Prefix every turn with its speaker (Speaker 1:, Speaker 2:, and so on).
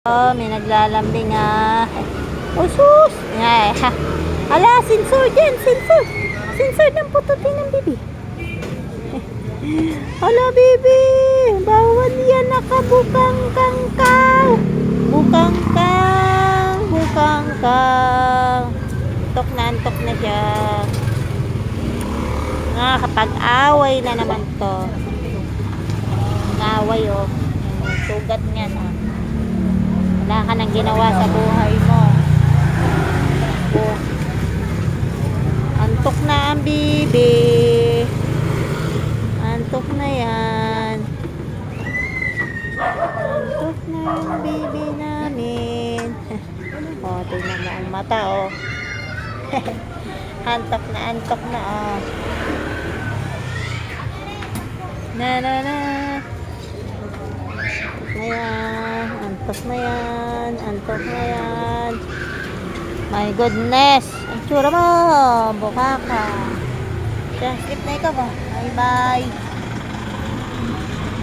Speaker 1: Oh, may naglalambing ah. Oh, sus! Ay, ha. Ala, sensor dyan, sensor. Sensor ng pututin ng bibi. Ala, bibi. Bawal yan nakabukang kangkaw. Bukang kang, bukang kang. Antok na siya. Nakakapag-away na naman to. Away oh. Sugat niyan ah. Wala ka nang ginawa sa buhay mo. Oh. Antok na ang bibi. Antok na yan. Antok na yung bibi namin. Oh, tingnan mo ang mata oh. Antok na oh. Na. Antok na yan. My goodness. Ang tsura mo. Buka ka. Sleep na ikaw ba? Bye bye.